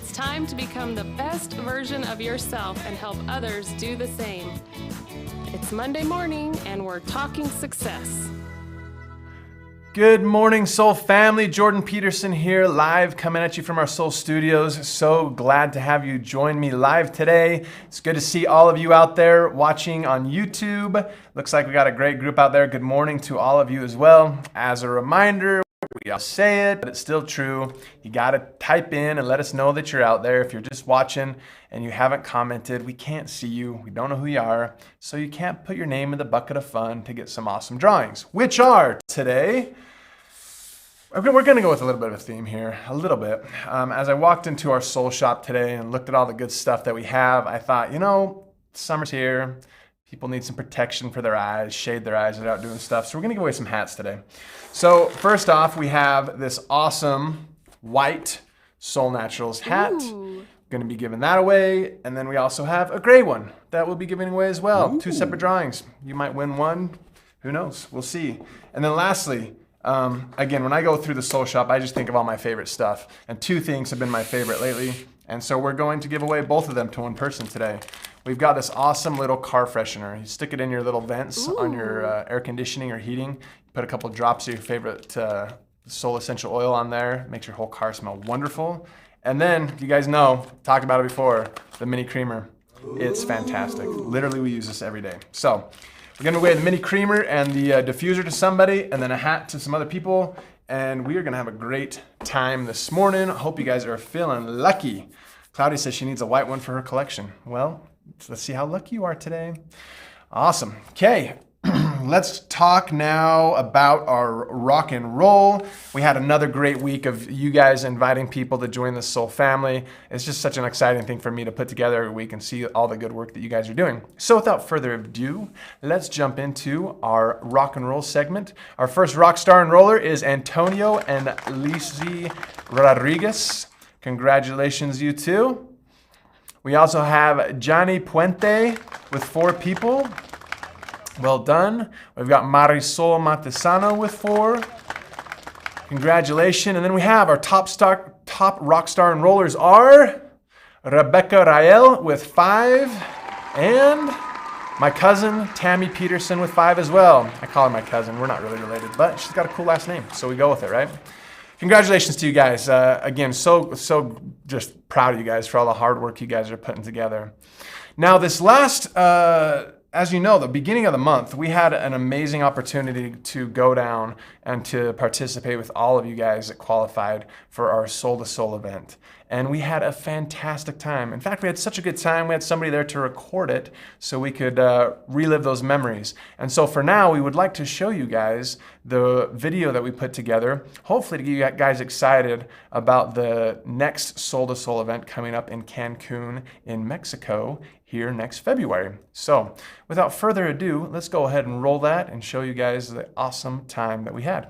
It's time to become the best version of yourself and help others do the same. It's Monday morning and we're talking success. Good morning, Soul family. Jordan Peterson here, live coming at you from our Soul Studios. So glad to have you join me live today. It's good to see all of you out there watching on YouTube. Looks like we got a great group out there. Good morning to all of you as well. As a reminder, we all say it, but it's still true. You got to type in and let us know that you're out there. If you're just watching and you haven't commented, we can't see you. We don't know who you are. So you can't put your name in the bucket of fun to get some awesome drawings, which are today. We're going to go with a little bit of a theme here, a little bit. As I walked into our soul shop today and looked at all the good stuff that we have, I thought, summer's here. People need some protection for their eyes, shade their eyes, they're out doing stuff. So we're gonna give away some hats today. So first off, we have this awesome white Soul Naturals hat. Ooh. Gonna be giving that away. And then we also have a gray one that we'll be giving away as well. Ooh. 2 separate drawings. You might win one, who knows, we'll see. And then lastly, again, when I go through the soul shop, I just think of all my favorite stuff. And 2 things have been my favorite lately. And so we're going to give away both of them to one person today. We've got this awesome little car freshener. You stick it in your little vents on your air conditioning or heating. You put a couple drops of your favorite soul essential oil on there. Makes your whole car smell wonderful. And then, you guys know, talked about it before, the mini creamer. It's fantastic. Literally, we use this every day. So, we're gonna away the mini creamer and the diffuser to somebody, and then a hat to some other people. And we are gonna have a great time this morning. Hope you guys are feeling lucky. Claudia says she needs a white one for her collection. Well, let's see how lucky you are today. Awesome. Okay, let's talk now about our rock and roll. We had another great week of you guys inviting people to join the Soul family. It's just such an exciting thing for me to put together every week and see all the good work that you guys are doing. So without further ado, let's jump into our rock and roll segment. Our first rock star and roller is Antonio and Lizzie Rodriguez. Congratulations, you two. We also have Johnny Puente with 4 people. Well done. We've got Marisol Montesano with 4. Congratulations. And then we have our top rock star and rollers are Rebecca Rael with 5 and my cousin Tammy Peterson with 5 as well. I call her my cousin. We're not really related, but she's got a cool last name, so we go with it, right? Congratulations to you guys. Again, so just proud of you guys for all the hard work you guys are putting together. Now, this last, as you know, the beginning of the month, we had an amazing opportunity to go down and to participate with all of you guys that qualified for our Soul to Soul event. And we had a fantastic time. In fact, we had such a good time, we had somebody there to record it so we could relive those memories. And so for now, we would like to show you guys the video that we put together, hopefully to get you guys excited about the next Soul to Soul event coming up in Cancun in Mexico here next February. So without further ado, let's go ahead and roll that and show you guys the awesome time that we had.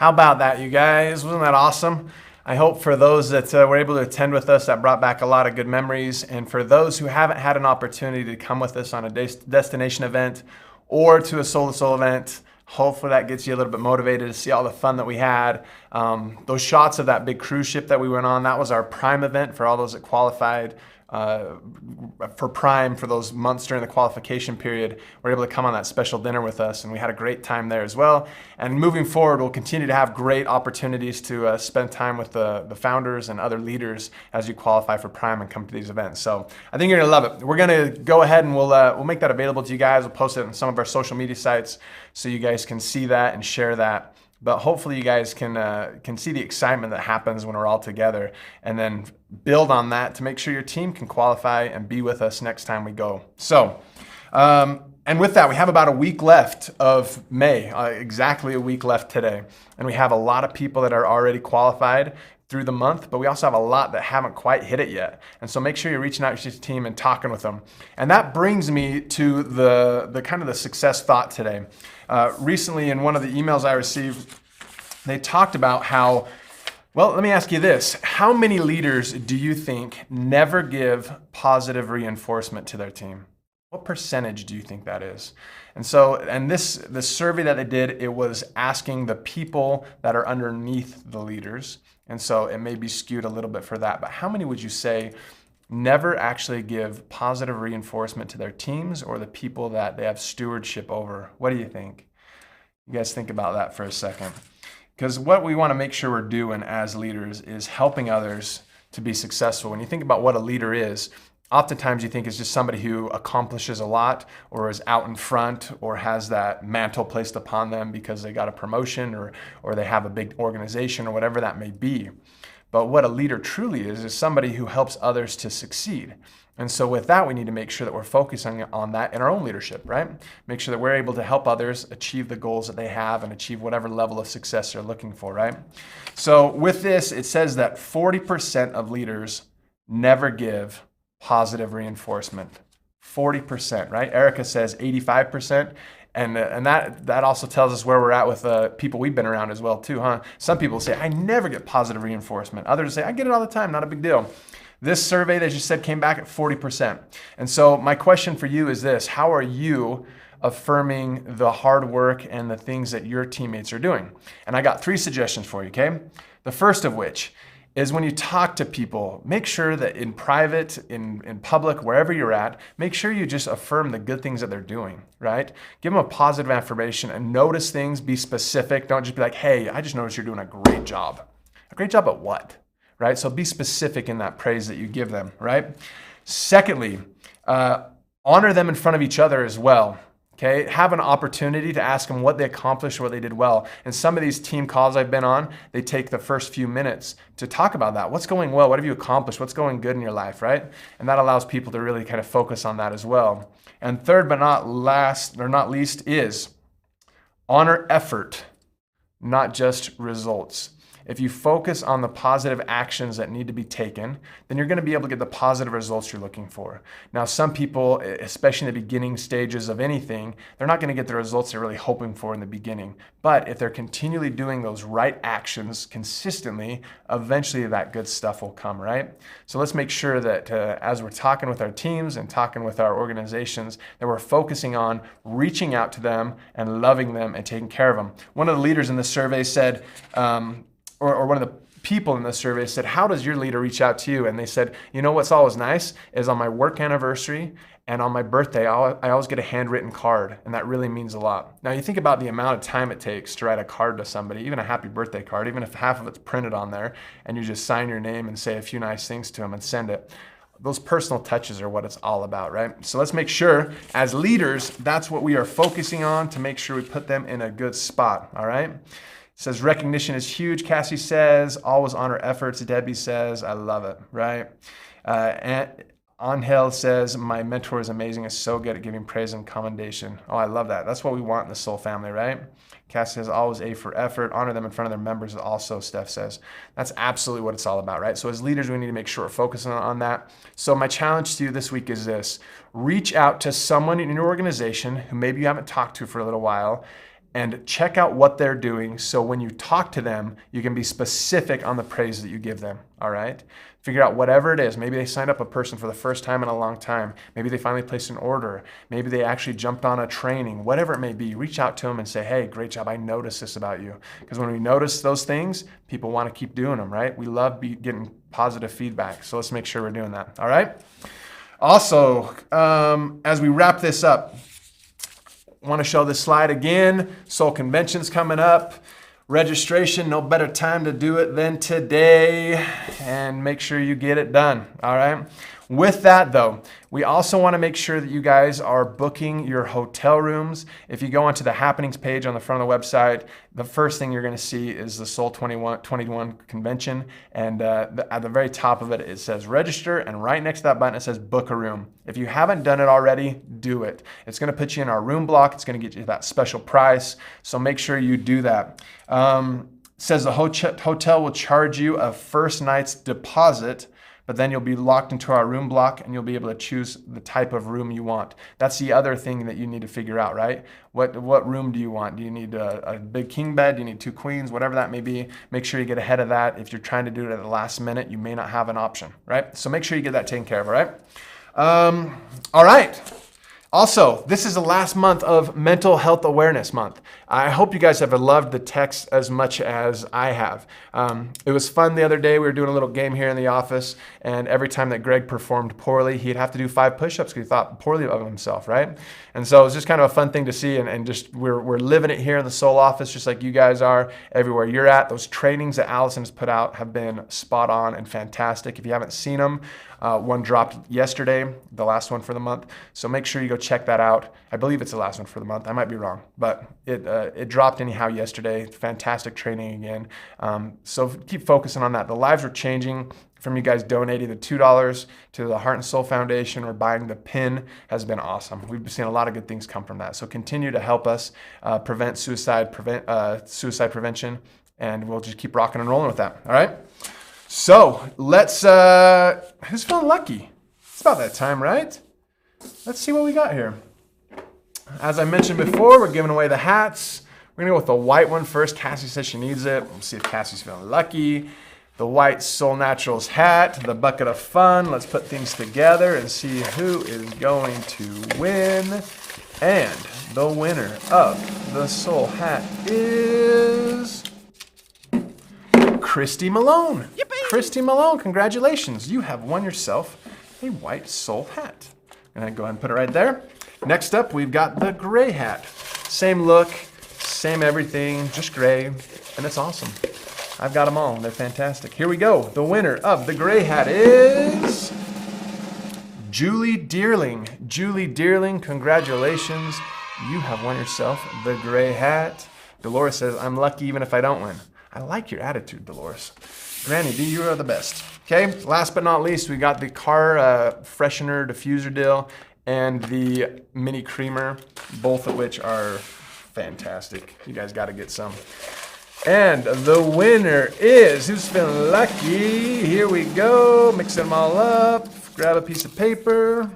How about that, you guys? Wasn't that awesome? I hope for those that were able to attend with us, that brought back a lot of good memories. And for those who haven't had an opportunity to come with us on a destination event or to a soul-to-soul event, hopefully that gets you a little bit motivated to see all the fun that we had. Those shots of that big cruise ship that we went on, that was our Prime event for all those that qualified for Prime for those months during the qualification period. Were able to come on that special dinner with us, and we had a great time there as well. And moving forward, we'll continue to have great opportunities to spend time with the founders and other leaders as you qualify for Prime and come to these events. So I think you're gonna love it. We're gonna go ahead and we'll make that available to you guys. We'll post it on some of our social media sites so you guys can see that and share that. But hopefully you guys can see the excitement that happens when we're all together, and then build on that to make sure your team can qualify and be with us next time we go. So, and with that, we have about a week left of May, exactly a week left today. And we have a lot of people that are already qualified through the month, but we also have a lot that haven't quite hit it yet. And so make sure you're reaching out to your team and talking with them. And that brings me to the kind of the success thought today. Recently in one of the emails I received, they talked about how, well, let me ask you this. How many leaders do you think never give positive reinforcement to their team? What percentage do you think that is? And so, and the survey that they did, it was asking the people that are underneath the leaders. And so it may be skewed a little bit for that, but how many would you say never actually give positive reinforcement to their teams or the people that they have stewardship over? What do you think? You guys think about that for a second. Because what we want to make sure we're doing as leaders is helping others to be successful. When you think about what a leader is, oftentimes you think it's just somebody who accomplishes a lot or is out in front or has that mantle placed upon them because they got a promotion or they have a big organization or whatever that may be. But what a leader truly is somebody who helps others to succeed. And so with that, we need to make sure that we're focusing on that in our own leadership, right? Make sure that we're able to help others achieve the goals that they have and achieve whatever level of success they're looking for, right? So with this, it says that 40% of leaders never give positive reinforcement. 40%, right? Erica says 85%. And that also tells us where we're at with people we've been around as well too, huh? Some people say, I never get positive reinforcement. Others say, I get it all the time, not a big deal. This survey that you said came back at 40%. And so my question for you is this: how are you affirming the hard work and the things that your teammates are doing? And I got 3 suggestions for you, okay? The first of which is when you talk to people, make sure that in private, in public, wherever you're at, make sure you just affirm the good things that they're doing, right? Give them a positive affirmation and notice things, be specific. Don't just be like, hey, I just noticed you're doing a great job. A great job at what? Right? So be specific in that praise that you give them, right? Secondly, honor them in front of each other as well. Okay, have an opportunity to ask them what they accomplished or what they did well. And some of these team calls I've been on, they take the first few minutes to talk about that. What's going well? What have you accomplished? What's going good in your life, right? And that allows people to really kind of focus on that as well. And third but not last or not least is honor effort, not just results. If you focus on the positive actions that need to be taken, then you're going to be able to get the positive results you're looking for. Now, some people, especially in the beginning stages of anything, they're not going to get the results they're really hoping for in the beginning. But if they're continually doing those right actions consistently, eventually that good stuff will come, right? So let's make sure that as we're talking with our teams and talking with our organizations, that we're focusing on reaching out to them and loving them and taking care of them. One of the leaders in the survey said, or one of the people in the survey said, how does your leader reach out to you? And they said, you know what's always nice is on my work anniversary and on my birthday, I always get a handwritten card, and that really means a lot. Now you think about the amount of time it takes to write a card to somebody, even a happy birthday card, even if half of it's printed on there, and you just sign your name and say a few nice things to them and send it. Those personal touches are what it's all about, right? So let's make sure as leaders, that's what we are focusing on to make sure we put them in a good spot, all right? It says recognition is huge, Cassie says. Always honor efforts, Debbie says. I love it, right? Angel says, my mentor is amazing. Is so good at giving praise and commendation. Oh, I love that. That's what we want in the soul family, right? Cassie says, always A for effort. Honor them in front of their members also, Steph says. That's absolutely what it's all about, right? So as leaders, we need to make sure we're focusing on that. So my challenge to you this week is this. Reach out to someone in your organization who maybe you haven't talked to for a little while and check out what they're doing so when you talk to them, you can be specific on the praise that you give them, all right? Figure out whatever it is. Maybe they signed up a person for the first time in a long time. Maybe they finally placed an order. Maybe they actually jumped on a training, whatever it may be. Reach out to them and say, hey, great job. I noticed this about you. Because when we notice those things, people want to keep doing them, right? We love getting positive feedback. So let's make sure we're doing that, all right? Also, as we wrap this up, I want to show this slide again. Soul Convention's coming up. Registration, no better time to do it than today, and make sure you get it done, all right? With that though, we also want to make sure that you guys are booking your hotel rooms. If you go onto the happenings page on the front of the website, the first thing you're going to see is the Soul 21 convention, and at the very top of it, it says register, and right next to that button, it says book a room. If you haven't done it already, do it. It's going to put you in our room block. It's going to get you that special price, so make sure you do that. It says the hotel will charge you a first night's deposit, but then you'll be locked into our room block and you'll be able to choose the type of room you want. That's the other thing that you need to figure out, right? What room do you want? Do you need a big king bed? Do you need 2 queens? Whatever that may be, make sure you get ahead of that. If you're trying to do it at the last minute, you may not have an option, right? So make sure you get that taken care of, all right? All right. Also, this is the last month of Mental Health Awareness Month. I hope you guys have loved the text as much as I have. It was fun the other day. We were doing a little game here in the office, and every time that Greg performed poorly, he'd have to do 5 push-ups because he thought poorly of himself, right? And so it was just kind of a fun thing to see, and just we're living it here in the Soul office, just like you guys are everywhere you're at. Those trainings that Allison's put out have been spot on and fantastic. If you haven't seen them, one dropped yesterday, the last one for the month. So make sure you go check that out. I believe it's the last one for the month. I might be wrong, but it dropped anyhow yesterday. Fantastic training again. So keep focusing on that. The lives are changing from you guys donating the $2 to the Heart and Soul Foundation or buying the pin has been awesome. We've seen a lot of good things come from that. So continue to help us prevent suicide prevention, and we'll just keep rocking and rolling with that. All right. So let's, who's feeling lucky? It's about that time, right? Let's see what we got here. As I mentioned before, we're giving away the hats. We're gonna go with the white one first. Cassie says she needs it. We'll see if Cassie's feeling lucky. The white Soul Naturals hat, the bucket of fun. Let's put things together and see who is going to win. And the winner of the Soul hat is Christy Malone. Yippee! Christy Malone, congratulations. You have won yourself a white Soul hat. I'm gonna go ahead and put it right there. Next up, we've got the gray hat. Same look, same everything, just gray, and it's awesome. I've got them all, they're fantastic. Here we go. The winner of the gray hat is Julie Dearling. Julie Dearling, congratulations. You have won yourself the gray hat. Dolores says, I'm lucky even if I don't win. I like your attitude, Dolores. Granny D, you are the best. Okay, last but not least, we got the car freshener diffuser deal and the mini creamer, both of which are fantastic. You guys got to get some. And the winner is, who's feeling lucky? Here we go, mix them all up, grab a piece of paper.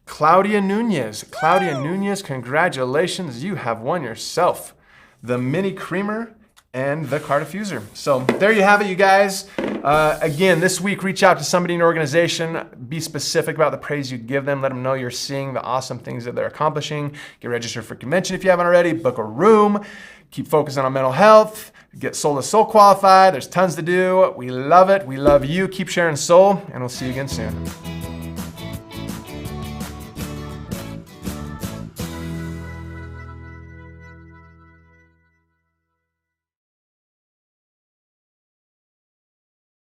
Claudia Nunez. Claudia Nunez, congratulations. You have won yourself the mini creamer and the car diffuser. So there you have it, you guys. Again, this week, reach out to somebody in your organization. Be specific about the praise you give them. Let them know you're seeing the awesome things that they're accomplishing. Get registered for convention if you haven't already. Book a room. Keep focusing on mental health. Get Soul to Soul qualified. There's tons to do. We love it. We love you. Keep sharing soul, and we'll see you again soon.